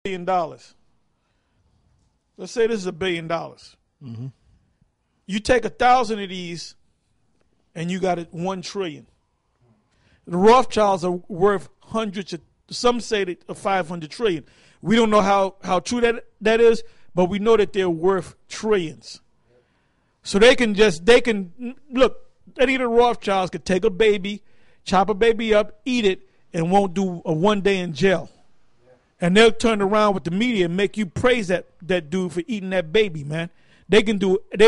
$1 billion. Let's say this is $1 billion. Mm-hmm. You take 1,000 of these, and you got it 1 trillion. The Rothschilds are worth hundreds of, some say that 500 trillion. We don't know how true that is, but we know that they're worth trillions. So they can look, any of the Rothschilds could take a baby, chop a baby up, eat it, and won't do a 1 day in jail. And they'll turn around with the media and make you praise that dude for eating that baby, man. They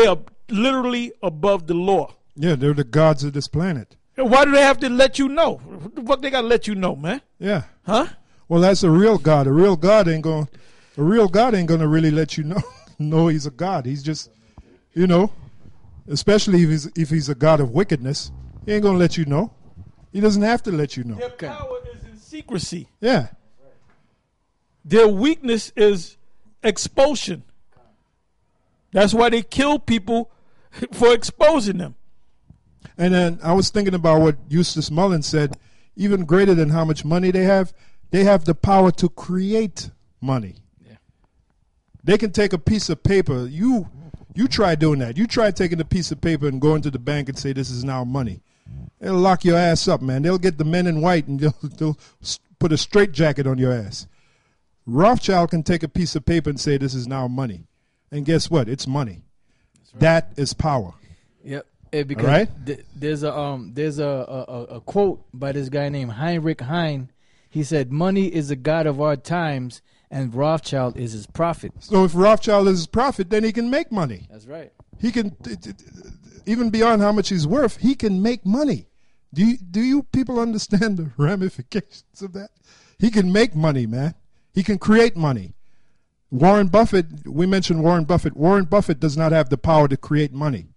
are literally above the law. Yeah, they're the gods of this planet. Why do they have to let you know? What the fuck they gotta let you know, man? Yeah. Huh? Well, that's a real God. A real God ain't gonna really let you know. No, he's a God. He's just, especially if he's a God of wickedness, he ain't gonna let you know. He doesn't have to let you know. Their power is in secrecy. Yeah. Their weakness is expulsion. That's why they kill people for exposing them. And then I was thinking about what Eustace Mullins said. Even greater than how much money they have the power to create money. Yeah. They can take a piece of paper. You try doing that. You try taking a piece of paper and going to the bank and say this is now money. They'll lock your ass up, man. They'll get the men in white and they'll put a straitjacket on your ass. Rothschild can take a piece of paper and say this is now money. And guess what? It's money. Right. That is power. Yep. Because right? There's a quote by this guy named Heinrich Heine. He said, "Money is the god of our times, and Rothschild is his prophet." So if Rothschild is his prophet, then he can make money. That's right. He can, even beyond how much he's worth, he can make money. Do you people understand the ramifications of that? He can make money, man. He can create money. Warren Buffett, we mentioned Warren Buffett. Warren Buffett does not have the power to create money.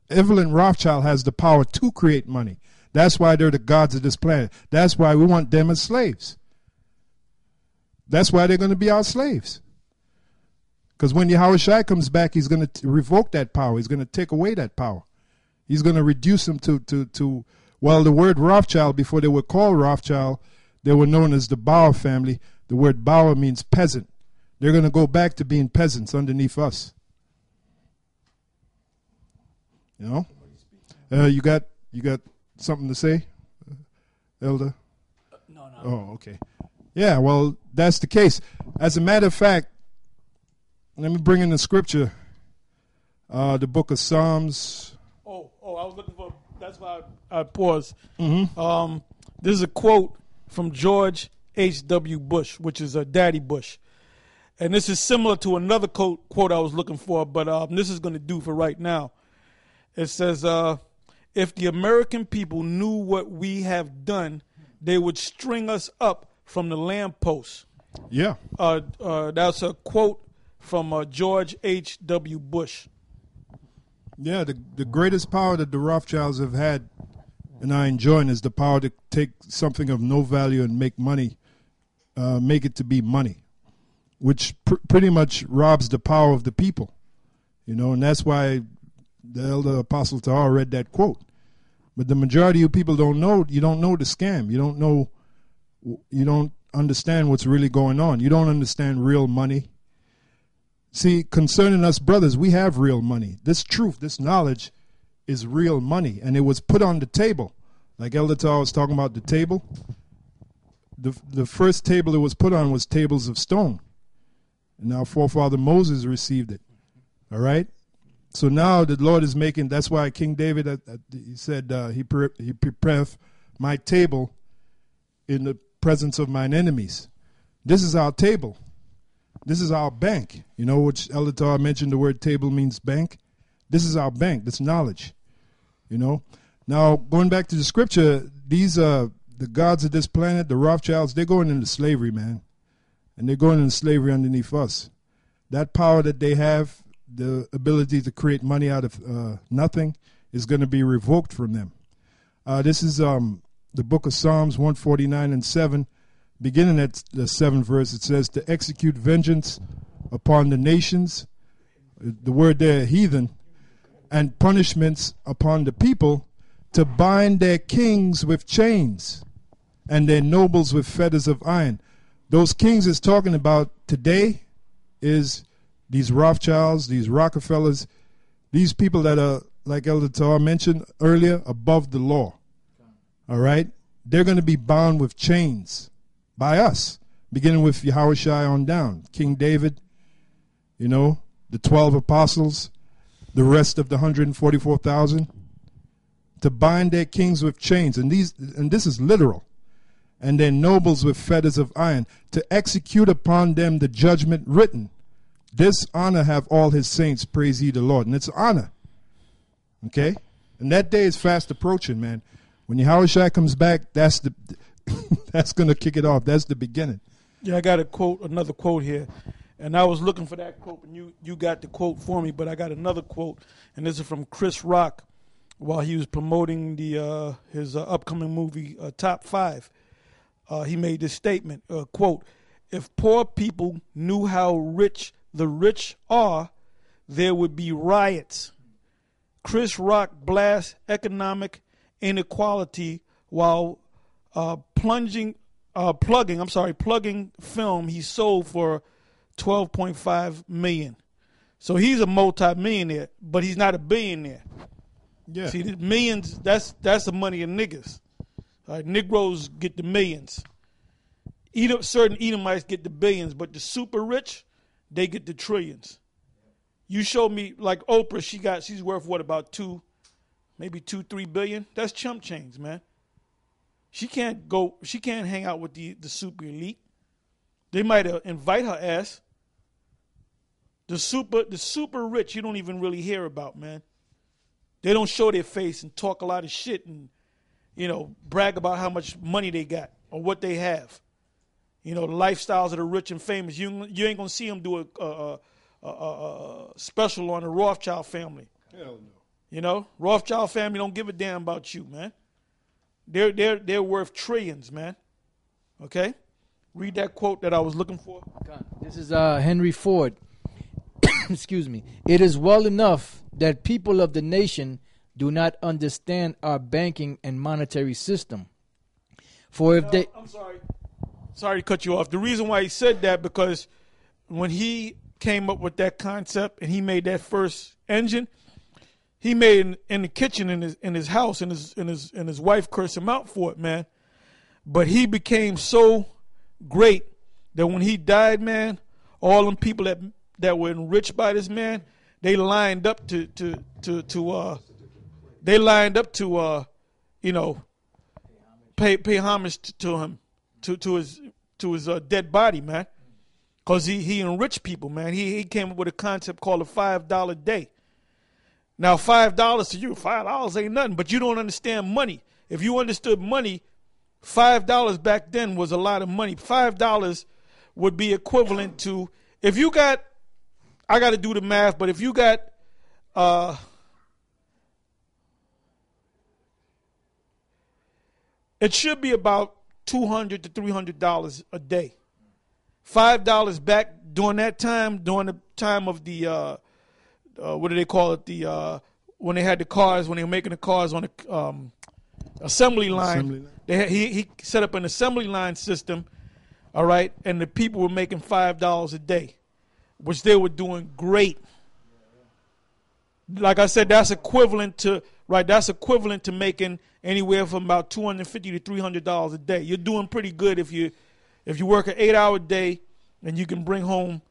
Evelyn Rothschild has the power to create money. That's why they're the gods of this planet. That's why we want them as slaves. That's why they're going to be our slaves. Because when Yahushua comes back, he's going to revoke that power. He's going to take away that power. He's going to reduce them to well, the word Rothschild, before they were called Rothschild, they were known as the Bauer family. The word Bauer means peasant. They're going to go back to being peasants underneath us. You know? You got something to say, Elder? No. Oh, okay. Yeah, well, that's the case. As a matter of fact, let me bring in the scripture, the book of Psalms. I was looking for, that's why I paused. Mm-hmm. This is a quote from George H.W. Bush, which is Daddy Bush. And this is similar to another quote I was looking for, but this is going to do for right now. It says, if the American people knew what we have done, they would string us up from the lampposts. Yeah. That's a quote from George H.W. Bush. Yeah, the greatest power that the Rothschilds have had and are enjoying is the power to take something of no value and make money, make it to be money, which pretty much robs the power of the people. And that's why the elder Apostle Tahar read that quote. But the majority of people don't know. You don't know the scam. You don't understand what's really going on. You don't understand real money. See, concerning us brothers, we have real money. This truth, this knowledge is real money. And it was put on the table. Like Elder Tahar was talking about the table. The first table it was put on was tables of stone. And our forefather Moses received it. All right? So now the Lord is making, that's why King David, he said, he prepareth my table in the presence of mine enemies. This is our table. This is our bank. Which Elder Tahar mentioned the word table means bank. This is our bank. This knowledge. Now, going back to the scripture, these the gods of this planet, the Rothschilds, they're going into slavery, man. And they're going into slavery underneath us. That power that they have, the ability to create money out of nothing, is going to be revoked from them. This is the book of Psalms 149 and 7. Beginning at the 7th verse, it says, to execute vengeance upon the nations, the word there, heathen, and punishments upon the people, to bind their kings with chains and their nobles with fetters of iron. those kings is talking about today is these Rothschilds, these Rockefellers, these people that are, like Elder Tar mentioned earlier, above the law. All right? They're going to be bound with chains by us, beginning with Yahushua on down. King David, you know, the 12 apostles, the rest of the 144,000, to bind their kings with chains. And this is literal. And their nobles with fetters of iron, to execute upon them the judgment written. This honor have all his saints, praise ye the Lord. And it's honor. Okay? And that day is fast approaching, man. When Yahushua comes back, that's going to kick it off. That's the beginning. Yeah, I got another quote here. And I was looking for that quote, and you got the quote for me, but I got another quote, and this is from Chris Rock while he was promoting his upcoming movie, Top 5. He made this statement, quote, "If poor people knew how rich the rich are, there would be riots." Chris Rock blasts economic inequality while plugging film he sold for $12.5 million. So he's a multi-millionaire, but he's not a billionaire. Yeah. See, the millions, that's the money of niggas. Negroes get the millions. Certain Edomites get the billions, but the super rich, they get the trillions. You show me, like Oprah, she's worth what, about maybe 2-3 billion? That's chump change, man. She can't hang out with the super elite. They might invite her ass. The super rich, you don't even really hear about, man. They don't show their face and talk a lot of shit and, brag about how much money they got or what they have. The lifestyles of the rich and famous. You ain't gonna see them do a special on the Rothschild family. Hell no. Rothschild family don't give a damn about you, man. They're worth trillions, man. Okay, read that quote that I was looking for. This is Henry Ford. Excuse me. "It is well enough that people of the nation do not understand our banking and monetary system. For if they..." I'm sorry to cut you off. The reason why he said that, because when he came up with that concept and he made that first engine, he made it in the kitchen in his house, and his wife cursed him out for it, man. But he became so great that when he died, man, all them people that were enriched by this man, they lined up to pay homage to him, to his dead body, man, because he enriched people, man. He came up with a concept called a $5 day. Now, $5 to you, $5 ain't nothing, but you don't understand money. If you understood money, $5 back then was a lot of money. $5 would be equivalent to, if you got, I got to do the math, but if you got, it should be about $200 to $300 a day. $5 back during that time, during the time of the, what do they call it? When they had the cars, when they were making the cars on the assembly line. He set up an assembly line system, all right, and the people were making $5 a day, which they were doing great. Like I said, that's equivalent to making anywhere from about $250 to $300 a day. You're doing pretty good if you work an 8-hour day and you can bring home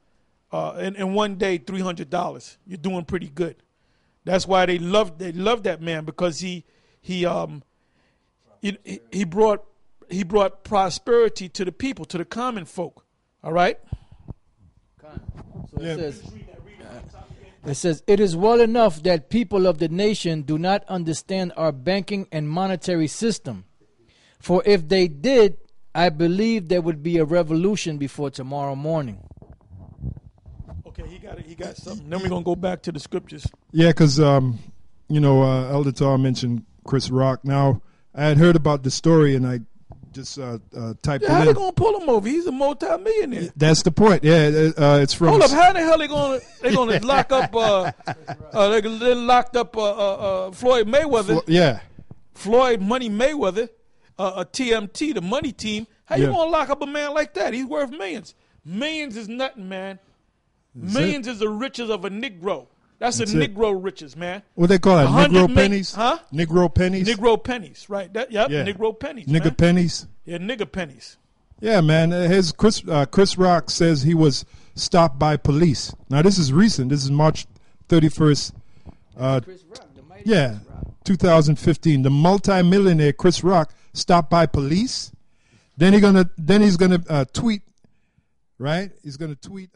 in one day $300. You're doing pretty good. That's why they love that man, because he brought prosperity to the people, to the common folk. All right. So it says, "It is well enough that people of the nation do not understand our banking and monetary system. For if they did, I believe there would be a revolution before tomorrow morning." Okay, he got something. Then we're going to go back to the scriptures. Yeah, because, Elder Tar mentioned Chris Rock. Now, I had heard about the story, and I just typed it in. How they going to pull him over? He's a multi-millionaire. That's the point. Yeah, it's from... Hold up, how the hell they going to lock up... they locked up Floyd Mayweather. Yeah. Floyd Money Mayweather, TMT, the money team. How you gonna lock up a man like that? He's worth millions. Millions is nothing, man. Millions is the riches of a Negro. That's Negro riches, man. What they call it? Negro pennies? Huh? Negro pennies? Negro pennies, right. Negro pennies. Nigger pennies? Yeah, nigger pennies. Yeah, man. Chris Rock says he was stopped by police. Now, this is recent. This is March 31st. Chris Rock, the mighty Chris Rock. 2015. The multimillionaire Chris Rock stopped by police. Then he's gonna tweet, right? He's gonna tweet.